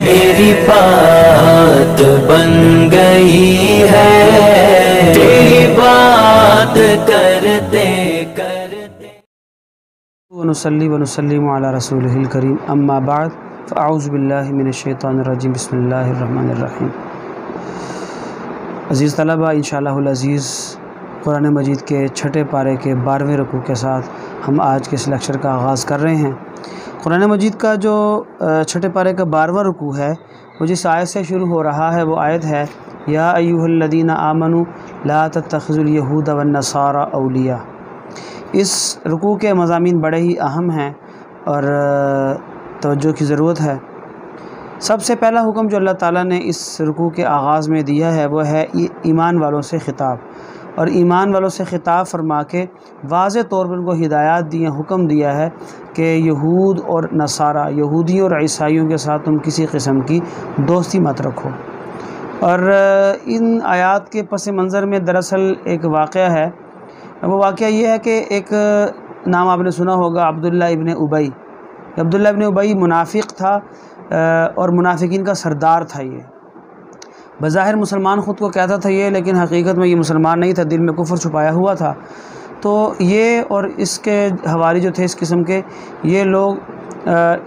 میری بات بن گئی ہے، تیری بات کرتے کرتے۔ ونصلی ونسلم علی رسولہ الکریم، اما بعد فاعوذ باللہ من الشیطان الرجیم، بسم اللہ الرحمن الرحیم۔ عزیز طلبہ، انشاءاللہ العزیز قرآن مجید کے چھٹے پارے کے 12ویں رکوع کے ساتھ ہم آج کے اس لیکچر کا آغاز کر رہے ہیں۔ قرآن مجید کا جو چھٹے پارے کا 12واں رکوع ہے، وہ جس آیت سے شروع ہو رہا ہے وہ آیت ہے یا ایھا الذین آمنوا لا تتخذوا الیہود والنصارى اولیاء۔ اس رکوع کے مضامین بڑے ہی اہم ہیں اور توجہ کی ضرورت ہے۔ سب سے پہلا حکم جو اللہ تعالیٰ نے اس رکوع کے آغاز میں دیا ہے وہ ہے ایمان والوں سے خطاب، اور ایمان والوں سے خطاب فرما کے واضح طور پر ان کو ہدایات دی ہیں، حکم دیا ہے کہ یہود اور نصارہ، یہودیوں اور عیسائیوں کے ساتھ تم کسی قسم کی دوستی مت رکھو۔ اور ان آیات کے پس منظر میں دراصل ایک واقعہ ہے۔ وہ واقعہ یہ ہے کہ ایک نام آپ نے سنا ہوگا، عبداللہ ابن ابی۔ عبداللہ ابن ابی منافق تھا اور منافقین کا سردار تھا۔ یہ بظاہر مسلمان خود کو کہتا تھا یہ، لیکن حقیقت میں یہ مسلمان نہیں تھا، دل میں کفر چھپایا ہوا تھا۔ تو یہ اور اس کے حواری جو تھے اس قسم کے، یہ لوگ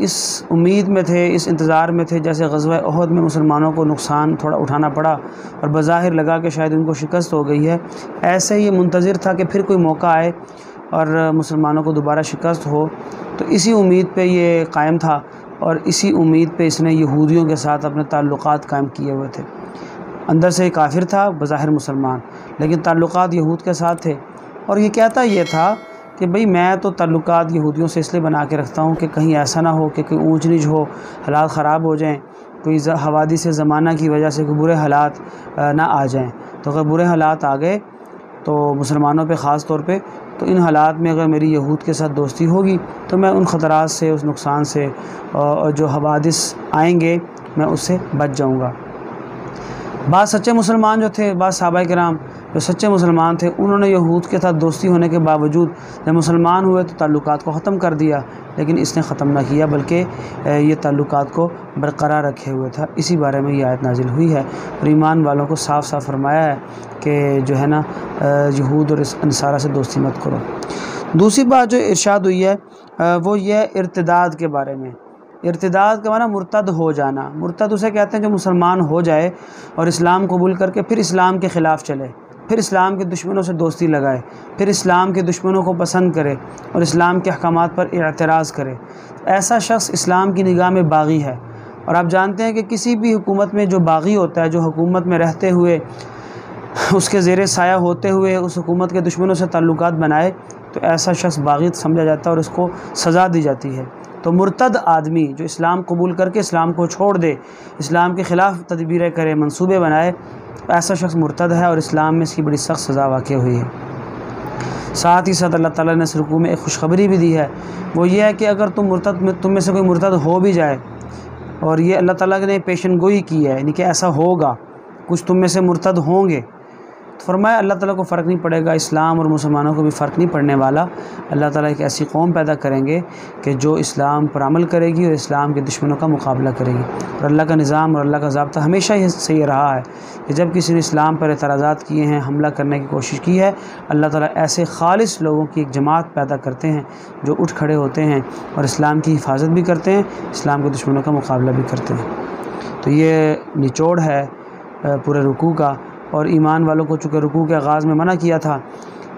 اس امید میں تھے، اس انتظار میں تھے جیسے غزوہ احد میں مسلمانوں کو نقصان تھوڑا اٹھانا پڑا اور بظاہر لگا کہ شاید ان کو شکست ہو گئی ہے، ایسے یہ منتظر تھا کہ پھر کوئی موقع آئے اور مسلمانوں کو دوبارہ شکست ہو۔ تو اسی امید پہ یہ قائم تھا اور اسی امید پہ اس نے یہودیوں کے ساتھ اپنے تعلقات قائم کیے ہوئے تھے۔ اندر سے کافر تھا، بظاہر مسلمان، لیکن تعلقات یہود کے ساتھ تھے، اور یہ کہتا یہ تھا کہ بھئی میں تو تعلقات یہودیوں سے اس لیے بنا کے رکھتا ہوں کہ کہیں ایسا نہ ہو کہ کوئی اونچ نیچ ہو، حالات خراب ہو جائیں، کوئی حوادث زمانہ کی وجہ سے کوئی برے حالات نہ آ جائیں۔ تو اگر برے حالات آ گئے تو مسلمانوں پہ خاص طور پہ، تو ان حالات میں اگر میری یہود کے ساتھ دوستی ہوگی تو میں ان خطرات سے، اس نقصان سے اور جو حوادث آئیں گے میں اس سے بچ جاؤں گا۔ بعض سچے مسلمان جو تھے، بعض صحابہ کرام جو سچے مسلمان تھے، انہوں نے یہود کے ساتھ دوستی ہونے کے باوجود جب مسلمان ہوئے تو تعلقات کو ختم کر دیا، لیکن اس نے ختم نہ کیا بلکہ یہ تعلقات کو برقرار رکھے ہوئے تھا۔ اسی بارے میں یہ آیت نازل ہوئی ہے اور ایمان والوں کو صاف صاف فرمایا ہے کہ جو ہے نا یہود اور نصارہ سے دوستی مت کرو۔ دوسری بات جو ارشاد ہوئی ہے وہ یہ ارتداد کے بارے میں۔ ارتداد کا معنی مرتد ہو جانا۔ مرتد اسے کہتے ہیں جو مسلمان ہو جائے اور اسلام قبول کر کے پھر اسلام کے خلاف چلے، پھر اسلام کے دشمنوں سے دوستی لگائے، پھر اسلام کے دشمنوں کو پسند کرے اور اسلام کے احکامات پر اعتراض کرے۔ ایسا شخص اسلام کی نگاہ میں باغی ہے، اور آپ جانتے ہیں کہ کسی بھی حکومت میں جو باغی ہوتا ہے، جو حکومت میں رہتے ہوئے، اس کے زیر سایہ ہوتے ہوئے اس حکومت کے دشمنوں سے تعلقات بنائے، تو ایسا شخص باغی سمجھا جاتا ہے اور اس کو سزا دی جاتی ہے۔ تو مرتد آدمی جو اسلام قبول کر کے اسلام کو چھوڑ دے، اسلام کے خلاف تدبیریں کرے، منصوبے بنائے، ایسا شخص مرتد ہے اور اسلام میں اس کی بڑی سخت سزا واقع ہوئی ہے۔ ساتھ ہی ساتھ اللہ تعالیٰ نے اس رکوع میں ایک خوشخبری بھی دی ہے، وہ یہ ہے کہ اگر تم میں سے کوئی مرتد ہو بھی جائے، اور یہ اللہ تعالیٰ نے پیشن گوئی کی ہے، یعنی کہ ایسا ہوگا، کچھ تم میں سے مرتد ہوں گے، تو فرمایا اللہ تعالیٰ کو فرق نہیں پڑے گا، اسلام اور مسلمانوں کو بھی فرق نہیں پڑنے والا۔ اللہ تعالیٰ ایک ایسی قوم پیدا کریں گے کہ جو اسلام پر عمل کرے گی اور اسلام کے دشمنوں کا مقابلہ کرے گی۔ اور اللہ کا نظام اور اللہ کا ضابطہ ہمیشہ ہی سے یہ رہا ہے کہ جب کسی نے اسلام پر اعتراضات کیے ہیں، حملہ کرنے کی کوشش کی ہے، اللہ تعالیٰ ایسے خالص لوگوں کی ایک جماعت پیدا کرتے ہیں جو اٹھ کھڑے ہوتے ہیں اور اسلام کی حفاظت بھی کرتے ہیں، اسلام کے دشمنوں کا مقابلہ بھی کرتے ہیں۔ تو یہ نچوڑ ہے پورے رکوع کا۔ اور ایمان والوں کو چونکہ رکوع کے آغاز میں منع کیا تھا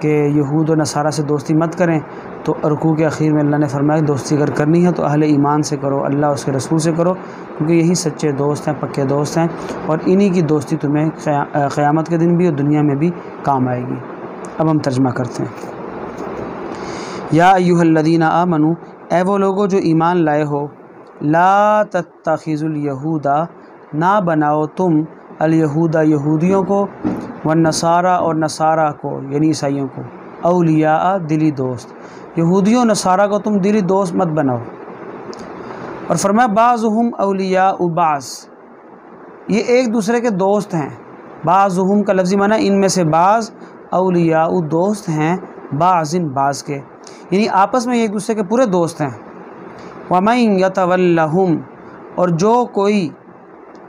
کہ یہود و نصارہ سے دوستی مت کریں، تو رکوع کے اخیر میں اللہ نے فرمایا دوستی اگر کرنی ہے تو اہل ایمان سے کرو، اللہ اس کے رسول سے کرو، کیونکہ یہی سچے دوست ہیں، پکے دوست ہیں، اور انہی کی دوستی تمہیں قیامت کے دن بھی اور دنیا میں بھی کام آئے گی۔ اب ہم ترجمہ کرتے ہیں۔ یا ایھا الذین آمنوا، اے وہ لوگو جو ایمان لائے ہو، لا تتخذوا الیہود، نہ بناؤ تم الیہود یہودیوں کو، والنصارى اور نصارہ کو یعنی عیسائیوں کو، اولیاء دلی دوست۔ یہودیوں نصارہ کو تم دلی دوست مت بناؤ۔ اور فرمایا بعضهم اولیاء بعض، یہ ایک دوسرے کے دوست ہیں۔ بعضهم کا لفظی معنی ان میں سے بعض، اولیاء دوست ہیں، بعض کے، یعنی آپس میں ایک دوسرے کے پورے دوست ہیں۔ وَمَن يَتَوَلَّهُمْ، اور جو کوئی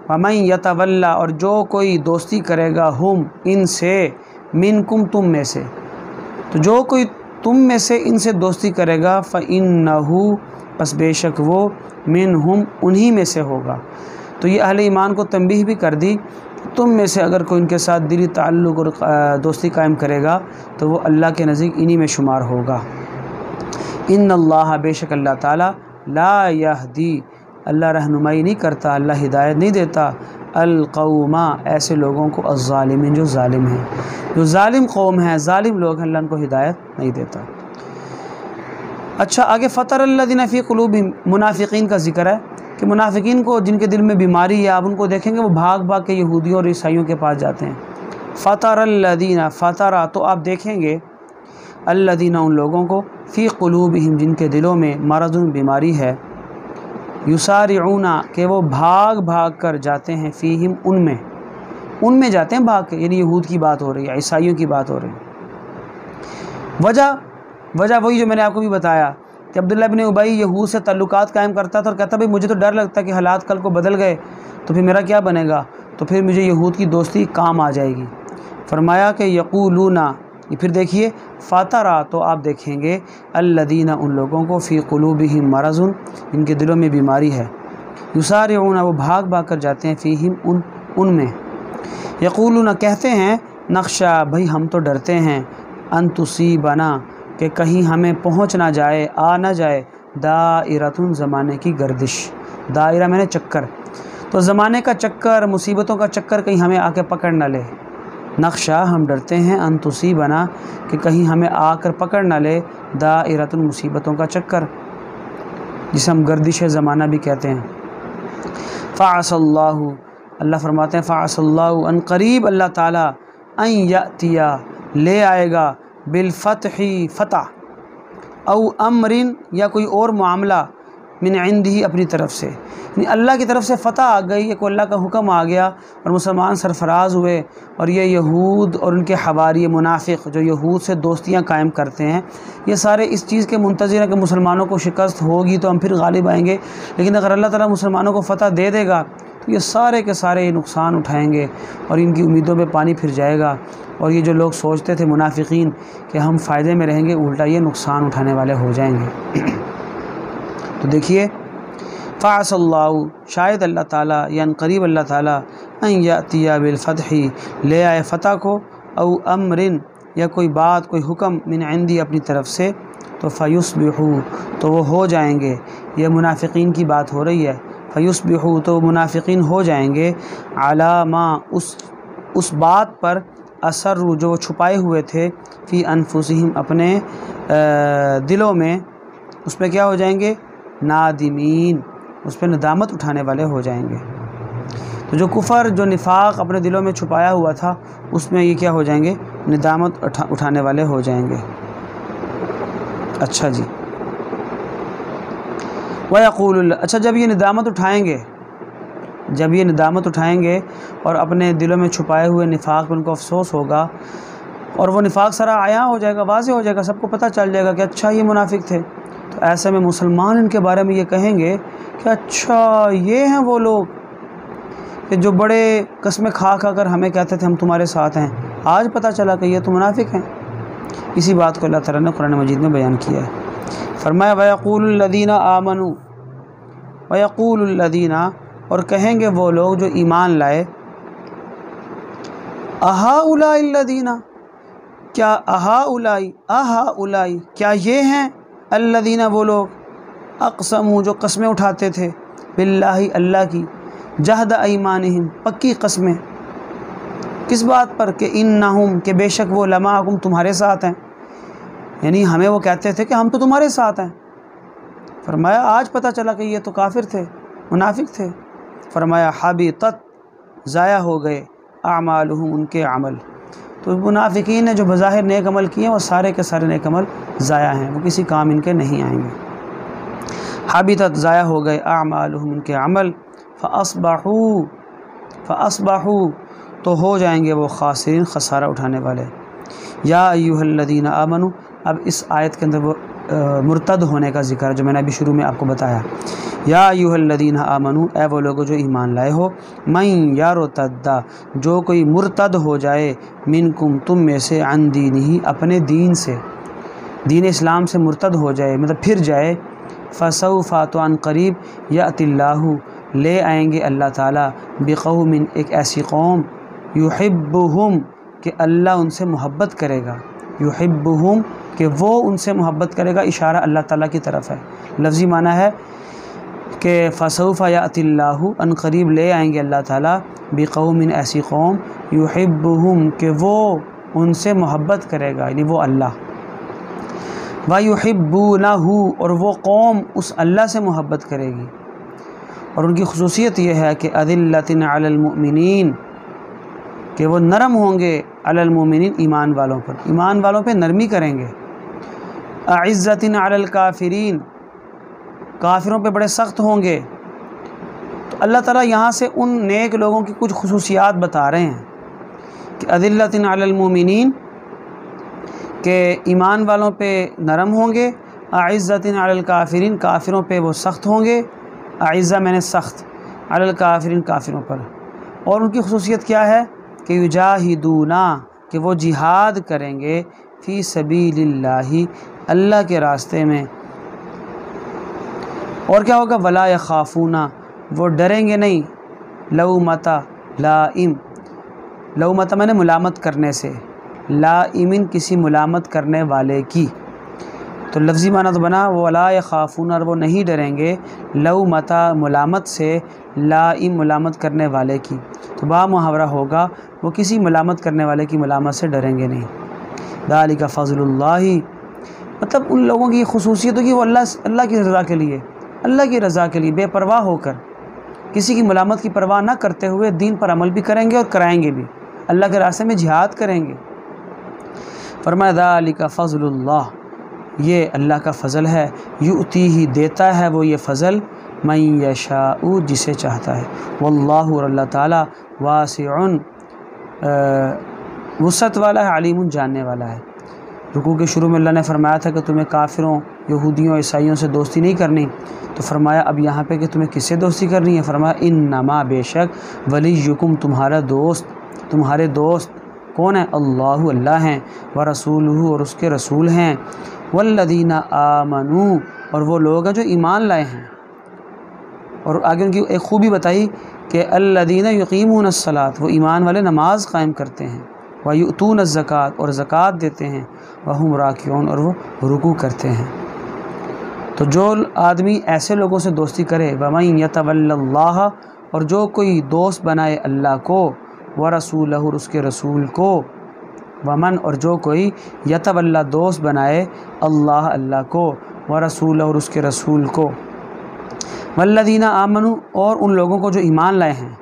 وَمَن يَتَوَلَّ اور جو کوئی دوستی کرے گا ہم ان سے، منکم تم میں سے، تو جو کوئی تم میں سے ان سے دوستی کرے گا فَإِنَّهُ پس بے شک وہ منہم انہی میں سے ہوگا۔ تو یہ اہل ایمان کو تنبیہ بھی کر دی، تم میں سے اگر کوئی ان کے ساتھ دلی تعلق اور دوستی قائم کرے گا تو وہ اللہ کے نزدیک انہی میں شمار ہوگا۔ ان اللہ بے شک اللہ تعالیٰ لا یہدی اللہ رہنمائی نہیں کرتا، اللہ ہدایت نہیں دیتا القوم ایسے لوگوں کو الظالمین جو ظالم ہیں، جو ظالم قوم ہیں، ظالم لوگ ہیں، اللہ ان کو ہدایت نہیں دیتا۔ اچھا آگے فطر الذین فی قلوبہم منافقین کا ذکر ہے کہ منافقین کو جن کے دل میں بیماری ہے آپ ان کو دیکھیں گے وہ بھاگ بھاگ کے یہودیوں اور عیسائیوں کے پاس جاتے ہیں۔ فطر الذین فطر تو آپ دیکھیں گے الذین ان لوگوں کو فی قلوبہم جن کے دلوں میں مرض بیماری ہے، یسارعون کہ وہ بھاگ بھاگ کر جاتے ہیں فیہم ان میں جاتے ہیں بھاگ کے، یعنی یہود کی بات ہو رہی ہے، عیسائیوں کی بات ہو رہی ہے۔ وجہ وہی جو میں نے آپ کو بھی بتایا کہ عبداللہ بن ابی یہود سے تعلقات قائم کرتا تھا اور کہتا بھائی مجھے تو ڈر لگتا ہے کہ حالات کل کو بدل گئے تو پھر میرا کیا بنے گا، تو پھر مجھے یہود کی دوستی کام آ جائے گی۔ فرمایا کہ یقولون یہ پھر دیکھیے فاترہ تو آپ دیکھیں گے الذین ان لوگوں کو فی قلوبہم مرض ان کے دلوں میں بیماری ہے، یسارعون وہ بھاگ بھاگ کر جاتے ہیں فیہم ان میں، یقولون کہتے ہیں نخشا بھائی ہم تو ڈرتے ہیں ان تصیبنا کہ کہیں ہمیں پہنچ نہ جائے آ نہ جائے دائرۃ زمانے کی گردش، دائرہ میں نے چکر، تو زمانے کا چکر مصیبتوں کا چکر کہیں ہمیں آ کے پکڑ نہ لے، نقشہ ہم ڈرتے ہیں ان تصیبنا کہ کہیں ہمیں آ کر پکڑ نہ لے دائرۃ مصیبتوں کا چکر جسے ہم گردش زمانہ بھی کہتے ہیں۔ فعسى اللہ اللہ فرماتے ہیں فعسى اللہ ان قریب اللہ تعالیٰ ان یأتیا لے آئے گا بالفتح فتح او امر یا کوئی اور معاملہ من عندہ اپنی طرف سے، یعنی اللہ کی طرف سے فتح آ گئی، کوئی اللہ کا حکم آ گیا اور مسلمان سرفراز ہوئے، اور یہ یہود اور ان کے حواری منافق جو یہود سے دوستیاں قائم کرتے ہیں یہ سارے اس چیز کے منتظر ہیں کہ مسلمانوں کو شکست ہوگی تو ہم پھر غالب آئیں گے، لیکن اگر اللہ تعالیٰ مسلمانوں کو فتح دے دے گا تو یہ سارے کے سارے یہ نقصان اٹھائیں گے اور ان کی امیدوں پہ پانی پھر جائے گا، اور یہ جو لوگ سوچتے تھے منافقین کہ ہم فائدے میں رہیں گے الٹا یہ نقصان اٹھانے والے ہو جائیں گے۔ تو دیکھیے فعسى اللہ شاید اللہ تعالیٰ یا ان قریب اللہ تعالیٰ ان یأتیا بالفتح لے آئے فتح کو، او امر یا کوئی بات کوئی حکم من عندی اپنی طرف سے، تو فیصبحوا تو وہ ہو جائیں گے، یہ منافقین کی بات ہو رہی ہے، فیصبحوا تو منافقین ہو جائیں گے علی ما اس بات پر اصروا جو وہ چھپائے ہوئے تھے فی انفسہم اپنے دلوں میں، اس پہ کیا ہو جائیں گے نادمین، اس پہ ندامت اٹھانے والے ہو جائیں گے۔ تو جو کفر جو نفاق اپنے دلوں میں چھپایا ہوا تھا اس میں یہ کیا ہو جائیں گے ندامت اٹھانے والے ہو جائیں گے۔ اچھا جی وَيَقُولُ اچھا جب یہ ندامت اٹھائیں گے اور اپنے دلوں میں چھپائے ہوئے نفاق پہ ان کو افسوس ہوگا اور وہ نفاق سارا عیاں ہو جائے گا، واضح ہو جائے گا، سب کو پتہ چل جائے گا کہ اچھا یہ منافق تھے، تو ایسے میں مسلمان ان کے بارے میں یہ کہیں گے کہ اچھا یہ ہیں وہ لوگ کہ جو بڑے قسمیں کھا کر ہمیں کہتے تھے ہم تمہارے ساتھ ہیں، آج پتہ چلا کہ یہ تو منافق ہیں۔ اسی بات کو اللہ تعالیٰ نے قرآن مجید میں بیان کیا ہے، فرمایا وَيَقُولُ الَّذِينَ آمَنُوا وَيَقُولُ الَّذِينَ اور کہیں گے وہ لوگ جو ایمان لائے أَهَؤُلَاءِ الَّذِينَ کیا أَهَؤُلَاءِ کیا یہ ہیں الذین وہ لوگ اقسموا جو قسمیں اٹھاتے تھے باللہ اللہ کی جہد ایمانہم پکی قسمیں، کس بات پر کہ انہم کہ بے شک وہ لمعکم تمہارے ساتھ ہیں، یعنی ہمیں وہ کہتے تھے کہ ہم تو تمہارے ساتھ ہیں، فرمایا آج پتہ چلا کہ یہ تو کافر تھے منافق تھے، فرمایا حبطت ضائع ہو گئے اعمالہم ان کے عمل، تو منافقین نے جو بظاہر نیک عمل کیے وہ سارے کے سارے نیک عمل ضائع ہیں، وہ کسی کام ان کے نہیں آئیں گے۔ حبطت ضائع ہو گئے اعمالہم ان کے عمل، فاصبحوا تو ہو جائیں گے وہ خاسرین خسارہ اٹھانے والے۔ یا ایھا الذین آمنوا اب اس آیت کے اندر وہ مرتد ہونے کا ذکر جو میں نے ابھی شروع میں آپ کو بتایا۔ یا ایھا الذین آمنو، اے وہ لوگوں جو ایمان لائے ہو، من یرتد، جو کوئی مرتد ہو جائے، منکم تم میں سے، عن دینہ اپنے دین سے، دین اسلام سے مرتد ہو جائے مطلب پھر جائے، فسوف تو عن قریب یأتی اللہ لے آئیں گے اللہ تعالیٰ، بقوم ایک ایسی قوم، یحبہم کہ اللہ ان سے محبت کرے گا، یحبہم کہ وہ ان سے محبت کرے گا، اشارہ اللہ تعالیٰ کی طرف ہے۔ لفظی معنی ہے کہ فسوف یأتی اللہ ان قریب لے آئیں گے اللہ تعالیٰ، بقوم ایسی قوم، یحبہم کہ وہ ان سے محبت کرے گا، یعنی وہ اللہ، وَيُحِبُّونَهُ اور وہ قوم اس اللہ سے محبت کرے گی۔ اور ان کی خصوصیت یہ ہے کہ أَذِلَّةٍ عَلَى الْمُؤْمِنِينَ کہ وہ نرم ہوں گے، علی المؤمنین ایمان والوں پر، ایمان والوں پہ نرمی کریں گے، أَعِزَّةٍ عَلَى الْكَافِرِينَ کافروں پہ بڑے سخت ہوں گے۔ تو اللہ تعالیٰ یہاں سے ان نیک لوگوں کی کچھ خصوصیات بتا رہے ہیں کہ أَذِلَّةٍ عَلَى الْمُؤْمِنِينَ کہ ایمان والوں پہ نرم ہوں گے، أَعِزَّةٍ عَلَى الْكَافِرِينَ کافروں پہ وہ سخت ہوں گے، أعِزَّہ میں نے سخت، عَلَى الْكَافِرِينَ کافروں پر۔ اور ان کی خصوصیت کیا ہے کہ یجاہدون کہ وہ جہاد کریں گے، فی سبیل اللہ اللہ کے راستے میں، اور کیا ہوگا، ولا یخافون وہ ڈریں گے نہیں، لومۃ لائم، لومۃ میں نے ملامت کرنے سے، لائمن کسی ملامت کرنے والے کی، تو لفظی معنی تو بنا ولا یخافون اور وہ نہیں ڈریں گے، لومۃ ملامت سے، لائم ملامت کرنے والے کی، تو با محاورہ ہوگا وہ کسی ملامت کرنے والے کی ملامت سے ڈریں گے نہیں۔ ذالک فضل اللہ مطلب ان لوگوں کی خصوصیت ہوگی وہ اللہ کی رضا کے لیے، اللہ کی رضا کے لیے بے پرواہ ہو کر، کسی کی ملامت کی پرواہ نہ کرتے ہوئے دین پر عمل بھی کریں گے اور کرائیں گے بھی، اللہ کے راستے میں جہاد کریں گے۔ فرمایا ذالک فضل اللہ یہ اللہ کا فضل ہے، یؤتیہ دیتا ہے وہ یہ فضل، من یشاء جسے چاہتا ہے، واللہ اور اللہ تعالیٰ واسع وسعت والا ہے، علیم جاننے والا ہے۔ رکوع کے شروع میں اللہ نے فرمایا تھا کہ تمہیں کافروں، یہودیوں، عیسائیوں سے دوستی نہیں کرنی، تو فرمایا اب یہاں پہ کہ تمہیں کس سے دوستی کرنی ہے، فرمایا انما بے شک، ولیکم تمہارا دوست، تمہارے دوست کون ہے، اللہ اللہ ہیں، ورسولہ اور اس کے رسول ہیں، والذین آمنوا اور وہ لوگ ہیں جو ایمان لائے ہیں۔ اور آگے ان کی ایک خوبی بتائی کہ الذین یقیمون الصلاۃ وہ ایمان والے نماز قائم کرتے ہیں، ویؤتون الزکوٰۃ اور زکوٰۃ دیتے ہیں، وہم راکعون اور وہ رکوع کرتے ہیں۔ تو جو آدمی ایسے لوگوں سے دوستی کرے، ومن یتول اللہ اور جو کوئی دوست بنائے اللہ کو، ورسولہ اور اس کے رسول کو، ومن اور جو کوئی یتولا دوست بنائے اللہ اللہ کو، ورسولہ اور اس کے رسول کو، والذین آمنوا اور ان لوگوں کو جو ایمان لائے ہیں،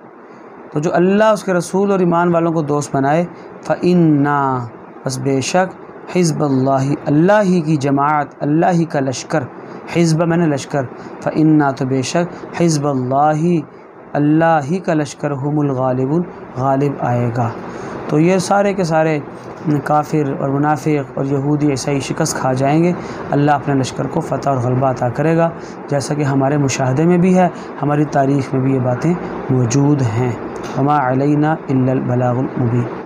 تو جو اللہ اس کے رسول اور ایمان والوں کو دوست بنائے، فإنا بس بے شک، حزب اللہ اللہ ہی کی جماعت، اللہ ہی کا لشکر، حزب میں نے لشکر، فإنا تو بے شک، حزب اللہ اللہ ہی کا لشکر، ہم الغالبون غالب آئے گا۔ تو یہ سارے کے سارے کافر اور منافق اور یہودی عیسائی شکست کھا جائیں گے، اللہ اپنے لشکر کو فتح اور غلبہ عطا کرے گا، جیسا کہ ہمارے مشاہدے میں بھی ہے، ہماری تاریخ میں بھی یہ باتیں موجود ہیں۔ وما علینا الا البلاغ المبین۔